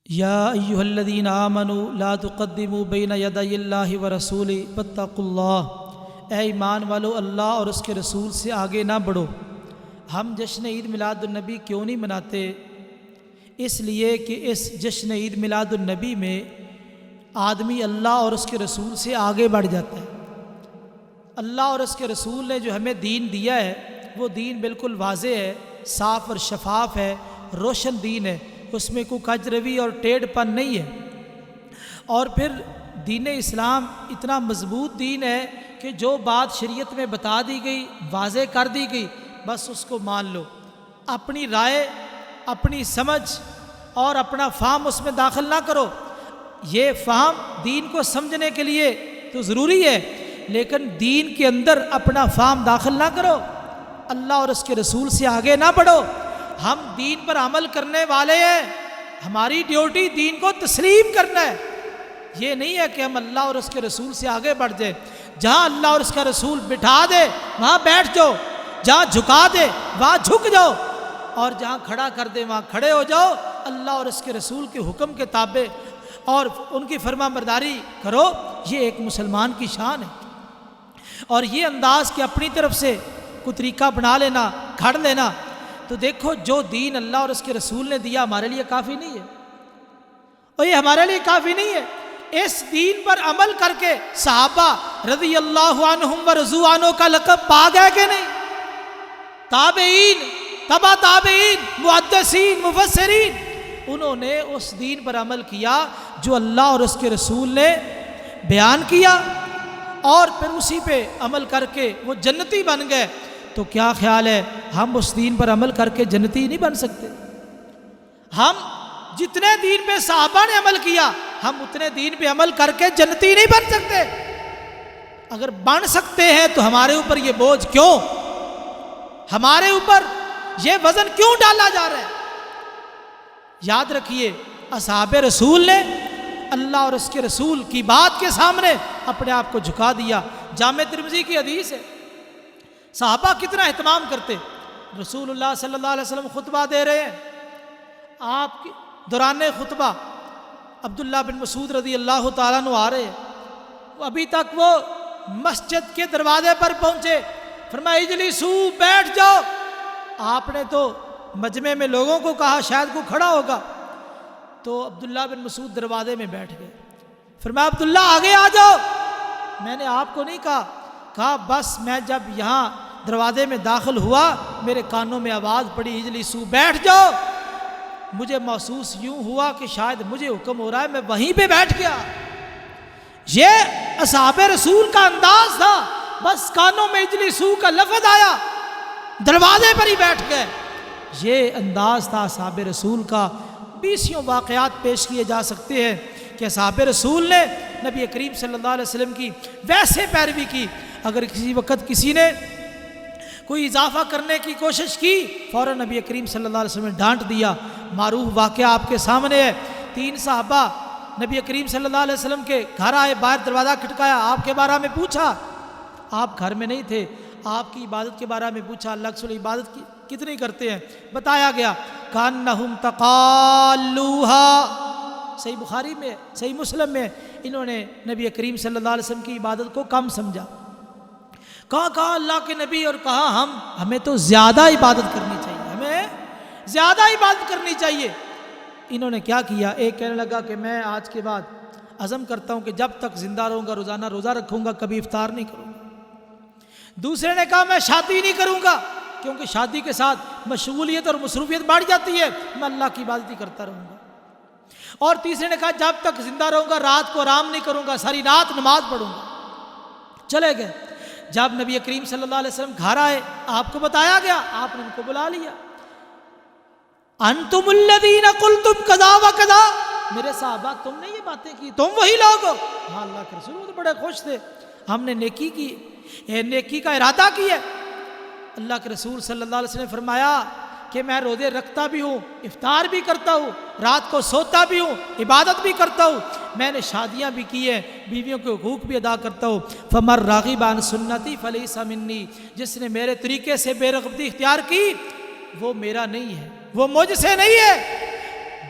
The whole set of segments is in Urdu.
یا ایھا الذین آمنوا لا تقدموا بین یدی اللہ ورسولہ واتقوا اللہ، اے ایمان والو اللہ اور اس کے رسول سے آگے نہ بڑھو۔ ہم جشن عید میلاد النبی کیوں نہیں مناتے؟ اس لیے کہ اس جشن عید میلاد النبی میں آدمی اللہ اور اس کے رسول سے آگے بڑھ جاتا ہے۔ اللہ اور اس کے رسول نے جو ہمیں دین دیا ہے وہ دین بالکل واضح ہے، صاف اور شفاف ہے، روشن دین ہے، اس میں کوئی کج روی اور ٹیڑھ پن نہیں ہے۔ اور پھر دین اسلام اتنا مضبوط دین ہے کہ جو بات شریعت میں بتا دی گئی، واضح کر دی گئی، بس اس کو مان لو۔ اپنی رائے، اپنی سمجھ اور اپنا فہم اس میں داخل نہ کرو۔ یہ فہم دین کو سمجھنے کے لیے تو ضروری ہے، لیکن دین کے اندر اپنا فہم داخل نہ کرو، اللہ اور اس کے رسول سے آگے نہ بڑھو۔ ہم دین پر عمل کرنے والے ہیں، ہماری ڈیوٹی دین کو تسلیم کرنا ہے۔ یہ نہیں ہے کہ ہم اللہ اور اس کے رسول سے آگے بڑھ جائیں۔ جہاں اللہ اور اس کا رسول بٹھا دے وہاں بیٹھ جاؤ، جہاں جھکا دے وہاں جھک جاؤ، اور جہاں کھڑا کر دے وہاں کھڑے ہو جاؤ۔ اللہ اور اس کے رسول کے حکم کے تابع اور ان کی فرما برداری کرو، یہ ایک مسلمان کی شان ہے۔ اور یہ انداز کہ اپنی طرف سے کوئی طریقہ بنا لینا، گھڑ لینا، تو دیکھو جو دین اللہ اور اس کے رسول نے دیا ہمارے لیے کافی نہیں ہے، اور یہ ہمارے لیے کافی نہیں ہے۔ اس دین پر عمل کر کے صحابہ رضی اللہ عنہم ورضوا عنہ کا لقب پا گئے کہ نہیں؟ تابعین، تبع تابعین، محدثین، مفسرین، انہوں نے اس دین پر عمل کیا جو اللہ اور اس کے رسول نے بیان کیا، اور پھر اسی پہ عمل کر کے وہ جنتی بن گئے۔ تو کیا خیال ہے ہم اس دین پر عمل کر کے جنتی نہیں بن سکتے؟ ہم جتنے دین پہ صحابہ نے عمل کیا، ہم اتنے دین پہ عمل کر کے جنتی نہیں بن سکتے؟ اگر بن سکتے ہیں تو ہمارے اوپر یہ بوجھ کیوں؟ ہمارے اوپر یہ وزن کیوں ڈالا جا رہا ہے؟ یاد رکھیے، اصحاب رسول نے اللہ اور اس کے رسول کی بات کے سامنے اپنے آپ کو جھکا دیا۔ جامع ترمذی کی حدیث ہے، صحابہ کتنا اہتمام کرتے۔ رسول اللہ صلی اللہ علیہ وسلم خطبہ دے رہے ہیں، آپ کی دوران خطبہ عبداللہ بن مسعود رضی اللہ تعالیٰ عنہ آ رہے ہیں، ابھی تک وہ مسجد کے دروازے پر پہنچے، فرمایا اجلسو، بیٹھ جاؤ۔ آپ نے تو مجمع میں لوگوں کو کہا شاید کوئی کھڑا ہوگا، تو عبداللہ بن مسعود دروازے میں بیٹھ گئے۔ فرمایا عبداللہ آگے آ جاؤ۔ میں نے آپ کو نہیں کہا بس میں جب یہاں دروازے میں داخل ہوا میرے کانوں میں آواز پڑی اجلسو، بیٹھ جاؤ، مجھے محسوس یوں ہوا کہ شاید مجھے حکم ہو رہا ہے، میں وہیں پہ بیٹھ گیا۔ یہ اصحاب رسول کا انداز تھا، بس کانوں میں اجلسو کا لفظ آیا دروازے پر ہی بیٹھ گئے۔ یہ انداز تھا اصحاب رسول کا۔ 20 واقعات پیش کیے جا سکتے ہیں کہ اصحاب رسول نے نبی کریم صلی اللہ علیہ وسلم کی ویسے پیروی کی۔ اگر کسی وقت کسی نے کوئی اضافہ کرنے کی کوشش کی، فوراً نبی کریم صلی اللہ علیہ وسلم نے ڈانٹ دیا۔ معروف واقعہ آپ کے سامنے ہے، 3 صحابہ نبی کریم صلی اللہ علیہ وسلم کے گھر آئے، باہر دروازہ کھٹکایا، آپ کے بارے میں پوچھا، آپ گھر میں نہیں تھے، آپ کی عبادت کے بارے میں پوچھا، اللہ کے رسول عبادت کتنی کرتے ہیں؟ بتایا گیا کانہم تقالوہا، صحیح بخاری میں، صحیح مسلم میں، انہوں نے نبی کریم صلی اللہ علیہ وسلم کی عبادت کو کم سمجھا۔ کہا اللہ کے نبی، اور کہا ہمیں تو زیادہ عبادت کرنی چاہیے، ہمیں زیادہ عبادت کرنی چاہیے۔ انہوں نے کیا کیا؟ ایک کہنے لگا کہ میں آج کے بعد عزم کرتا ہوں کہ جب تک زندہ رہوں گا روزانہ روزہ رکھوں گا، کبھی افطار نہیں کروں گا۔ دوسرے نے کہا میں شادی نہیں کروں گا، کیونکہ شادی کے ساتھ مشغولیت اور مصروفیت بڑھ جاتی ہے، میں اللہ کی عبادت ہی کرتا رہوں گا۔ اور تیسرے نے کہا جب تک زندہ رہوں گا رات کو آرام نہیں کروں گا، ساری رات نماز پڑھوں گا۔ چلے گئے۔ جب نبی کریم صلی اللہ علیہ وسلم گھر آئے، آپ کو بتایا گیا، آپ نے ان کو بلا لیا۔ انتم الذین قلتم کذا و کذا، میرے صحابہ تم نے یہ باتیں کی، تم وہی لوگ ہو؟ ہاں اللہ کے رسول وہ تو بڑے خوش تھے، ہم نے نیکی کی، نیکی کا ارادہ کیا۔ اللہ کے رسول صلی اللہ علیہ وسلم نے فرمایا کہ میں روزے رکھتا بھی ہوں، افطار بھی کرتا ہوں، رات کو سوتا بھی ہوں، عبادت بھی کرتا ہوں، میں نے شادیاں بھی کی ہیں، بیویوں کے حقوق بھی ادا کرتا ہوں۔ فمن راغب عن سنتی فلیس منی، جس نے میرے طریقے سے بے رغبتی اختیار کی وہ میرا نہیں ہے، وہ مجھ سے نہیں ہے۔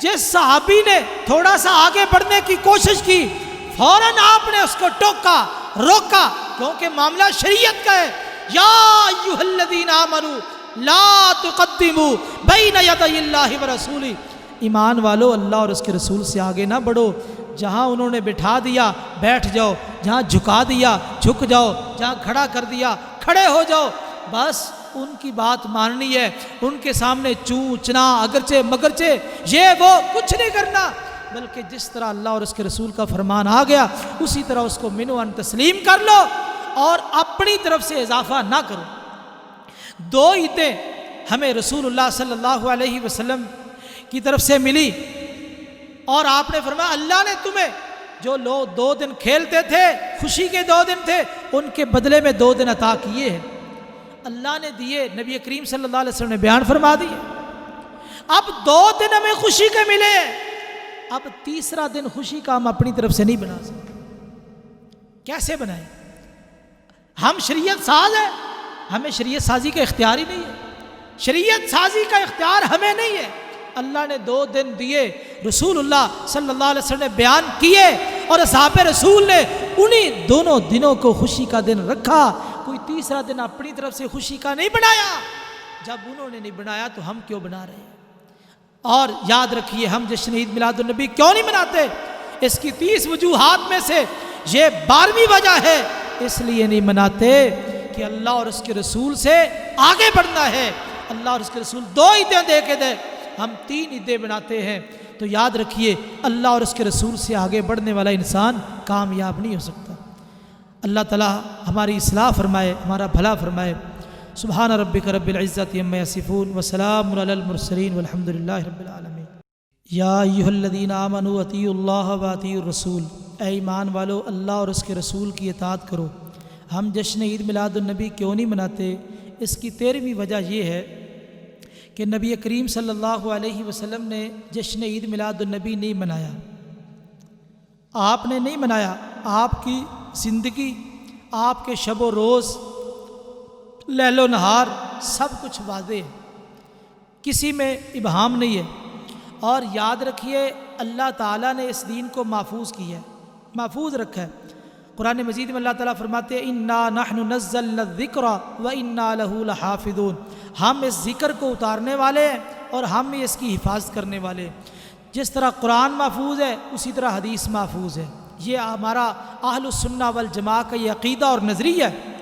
جس صحابی نے تھوڑا سا آگے بڑھنے کی کوشش کی فوراً آپ نے اس کو ٹوکا، روکا، کیونکہ معاملہ شریعت کا ہے۔ یا ایھا الذین آمنوا لا تقدموا بین یدی اللہ ورسولہ، ایمان والو اللہ اور اس کے رسول سے آگے نہ بڑھو۔ جہاں انہوں نے بٹھا دیا بیٹھ جاؤ، جہاں جھکا دیا جھک جاؤ، جہاں کھڑا کر دیا کھڑے ہو جاؤ، بس ان کی بات ماننی ہے، ان کے سامنے چوں چنا اگرچہ مگرچہ یہ وہ کچھ نہیں کرنا، بلکہ جس طرح اللہ اور اس کے رسول کا فرمان آ گیا اسی طرح اس کو منو ان تسلیم کر لو اور اپنی طرف سے اضافہ نہ کرو۔ دو عیدیں ہمیں رسول اللہ صلی اللہ علیہ وسلم کی طرف سے ملی اور آپ نے فرمایا اللہ نے تمہیں جو لوگ 2 دن کھیلتے تھے، خوشی کے 2 دن تھے، ان کے بدلے میں 2 دن عطا کیے ہیں، اللہ نے دیے، نبی کریم صلی اللہ علیہ وسلم نے بیان فرما دیے۔ اب 2 دن ہمیں خوشی کے ملے، اب تیسرا دن خوشی کا ہم اپنی طرف سے نہیں بنا سکتے۔ کیسے بنائیں؟ ہم شریعت ساز ہیں، ہمیں شریعت سازی کا اختیار ہی نہیں ہے، شریعت سازی کا اختیار ہمیں نہیں ہے۔ اللہ نے 2 دن دیے، رسول اللہ صلی اللہ علیہ وسلم نے بیان کیے اور اصحاب رسول نے انہی دونوں دنوں کو خوشی کا دن رکھا، کوئی تیسرا دن اپنی طرف سے خوشی کا نہیں بنایا۔ جب انہوں نے نہیں بنایا تو ہم کیوں بنا رہے ہیں؟ اور یاد رکھیے ہم جشن عید میلاد النبی کیوں نہیں مناتے؟ اس کی 30 وجوہات میں سے یہ 12ویں وجہ ہے، اس لیے نہیں مناتے کہ اللہ اور اس کے رسول سے آگے بڑھنا ہے۔ اللہ اور اس کے رسول 2 عیدیں دے کے دے، ہم 3 عیدیں بناتے ہیں، تو یاد رکھیے اللہ اور اس کے رسول سے آگے بڑھنے والا انسان کامیاب نہیں ہو سکتا۔ اللہ تعالیٰ ہماری اصلاح فرمائے، ہمارا بھلا فرمائے۔ سبحان ربک رب العزت عما یصفون وسلام علی المرسلین والحمد للہ رب العالمین۔ یا ایھا الذین آمنوا اطیعوا اللہ واطیعوا الرسول، اے ایمان والو اللہ اور اس کے رسول کی اطاعت کرو۔ ہم جشن عید میلاد النبی کیوں نہیں مناتے؟ اس کی 13ویں وجہ یہ ہے کہ نبی کریم صلی اللہ علیہ وسلم نے جشن عید میلاد النبی نہیں منایا، آپ نے نہیں منایا۔ آپ کی زندگی، آپ کے شب و روز، لیل و نہار سب کچھ واضح ہے، کسی میں ابہام نہیں ہے۔ اور یاد رکھیے اللہ تعالیٰ نے اس دین کو محفوظ کیا ہے، محفوظ رکھا ہے۔ قرآن مجید میں اللہ تعالیٰ فرماتے ہیں انا نحن نزلنا الذکر وانا لہ لحافظون، ہم اس ذکر کو اتارنے والے ہیں اور ہم ہی اس کی حفاظت کرنے والے ہیں۔ جس طرح قرآن محفوظ ہے اسی طرح حدیث محفوظ ہے، یہ ہمارا اہل السنہ والجماعہ کا یہ عقیدہ اور نظریہ ہے۔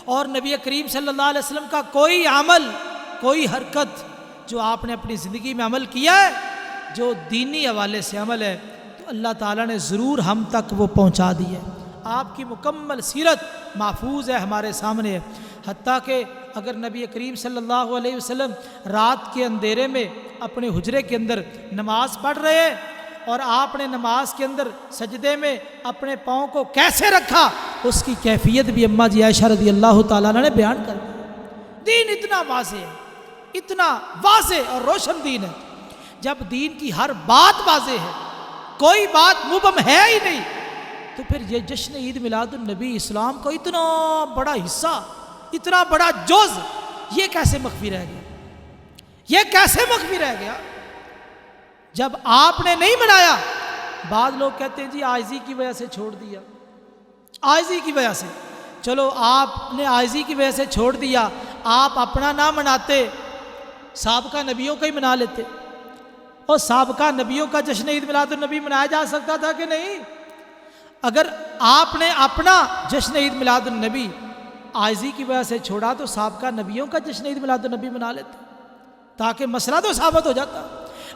اور نبی کریم صلی اللہ علیہ وسلم کا کوئی عمل، کوئی حرکت جو آپ نے اپنی زندگی میں عمل کیا ہے، جو دینی حوالے سے عمل ہے، تو اللہ تعالیٰ نے ضرور ہم تک وہ پہنچا دی ہے۔ آپ کی مکمل سیرت محفوظ ہے، ہمارے سامنے ہے۔ حتیٰ کہ اگر نبی کریم صلی اللہ علیہ وسلم رات کے اندھیرے میں اپنے حجرے کے اندر نماز پڑھ رہے ہیں اور آپ نے نماز کے اندر سجدے میں اپنے پاؤں کو کیسے رکھا، اس کی کیفیت بھی اماں جی عائشہ رضی اللہ تعالیٰ نے بیان کر دی۔ دین اتنا واضح ہے، اتنا واضح اور روشن دین ہے۔ جب دین کی ہر بات واضح ہے، کوئی بات مبہم ہے ہی نہیں، تو پھر یہ جشن عید میلاد النبی اسلام کا اتنا بڑا حصہ، اتنا بڑا جز، یہ کیسے مخفی رہ گیا؟ یہ کیسے مخفی رہ گیا؟ جب آپ نے نہیں منایا، بعض لوگ کہتے ہیں جی عاجزی کی وجہ سے چھوڑ دیا، عاجزی کی وجہ سے۔ چلو آپ نے عاجزی کی وجہ سے چھوڑ دیا، آپ اپنا نہ مناتے، سابقہ نبیوں کا ہی منا لیتے۔ اور سابقہ نبیوں کا جشن عید میلاد النبی منایا جا سکتا تھا کہ نہیں؟ اگر آپ نے اپنا جشن عید میلاد النبی عاجزی کی وجہ سے چھوڑا تو سابقہ نبیوں کا جشن عید میلاد النبی منا لیتے، تاکہ مسئلہ تو ثابت ہو جاتا۔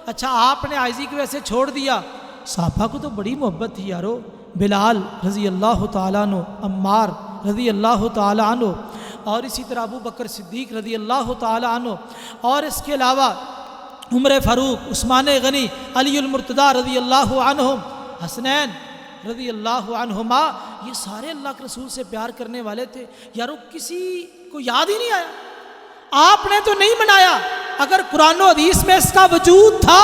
اچھا آپ نے عاجزی کی وجہ سے چھوڑ دیا، صحابہ کو تو بڑی محبت تھی یارو، بلال رضی اللہ تعالیٰ عنہ، عمار رضی اللہ تعالیٰ عنہ، اور اسی طرح ابو بکر صدیق رضی اللہ تعالیٰ عنہ، اور اس کے علاوہ عمر فاروق، عثمان غنی، علی المرتضیٰ رضی اللہ عنہم، حسنین رضی اللہ عنہما، یہ سارے اللہ کے رسول سے پیار کرنے والے تھے یارو، کسی کو یاد ہی نہیں آیا۔ آپ نے تو نہیں منایا، اگر قرآن و حدیث میں اس کا وجود تھا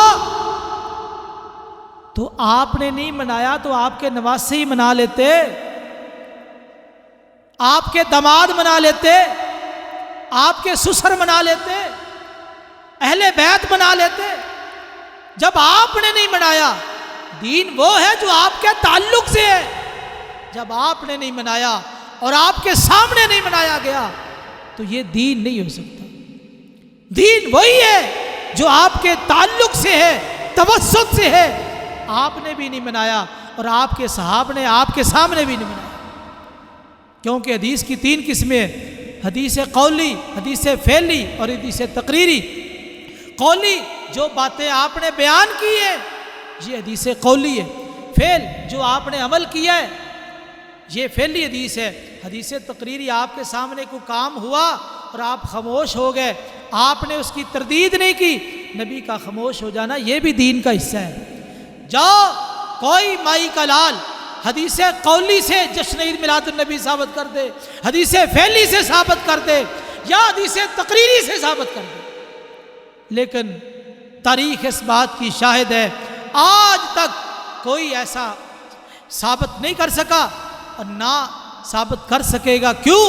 تو آپ نے نہیں منایا، تو آپ کے نواسے ہی منا لیتے، آپ کے داماد منا لیتے، آپ کے سسر منا لیتے، اہل بیت منا لیتے۔ جب آپ نے نہیں منایا، دین وہ ہے جو آپ کے تعلق سے ہے۔ جب آپ نے نہیں منایا اور آپ کے سامنے نہیں منایا گیا تو یہ دین نہیں ہو سکتا۔ دین وہی ہے جو آپ کے تعلق سے ہے، توسط سے ہے۔ آپ نے بھی نہیں منایا اور آپ کے صحابہ نے آپ کے سامنے بھی نہیں منایا، کیونکہ حدیث کی 3 قسمیں ہیں، حدیث قولی، حدیث فعلی اور حدیث تقریری۔ قولی جو باتیں آپ نے بیان کی ہے یہ حدیث قولی ہے، فعل جو آپ نے عمل کیا ہے یہ فعلی حدیث ہے۔ حدیث تقریری آپ کے سامنے کوئی کام ہوا اور آپ خاموش ہو گئے، آپ نے اس کی تردید نہیں کی، نبی کا خاموش ہو جانا یہ بھی دین کا حصہ ہے۔ جو کوئی مائی کا لال حدیث قولی سے جشن عید میلاد النبی ثابت کر دے، حدیث فعلی سے ثابت کر دے یا حدیث تقریری سے ثابت کر دے، لیکن تاریخ اس بات کی شاہد ہے آج تک کوئی ایسا ثابت نہیں کر سکا اور نہ ثابت کر سکے گا۔ کیوں؟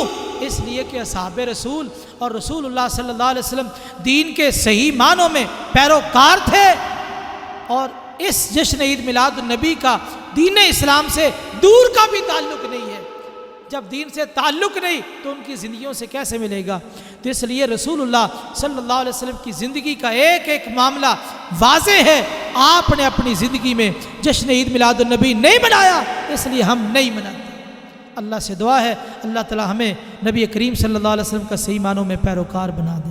اس لیے کہ اصحاب رسول اور رسول اللہ صلی اللہ علیہ وسلم دین کے صحیح معنوں میں پیروکار تھے، اور اس جشن عید میلاد النبی کا دین اسلام سے دور کا بھی تعلق نہیں ہے۔ جب دین سے تعلق نہیں تو ان کی زندگیوں سے کیسے ملے گا؟ تو اس لیے رسول اللہ صلی اللہ علیہ وسلم کی زندگی کا ایک ایک معاملہ واضح ہے۔ آپ نے اپنی زندگی میں جشن عید میلاد النبی نہیں منایا، اس لیے ہم نہیں مناتے۔ اللہ سے دعا ہے اللہ تعالی ہمیں نبی کریم صلی اللہ علیہ وسلم کا صحیح معنوں میں پیروکار بنا دے۔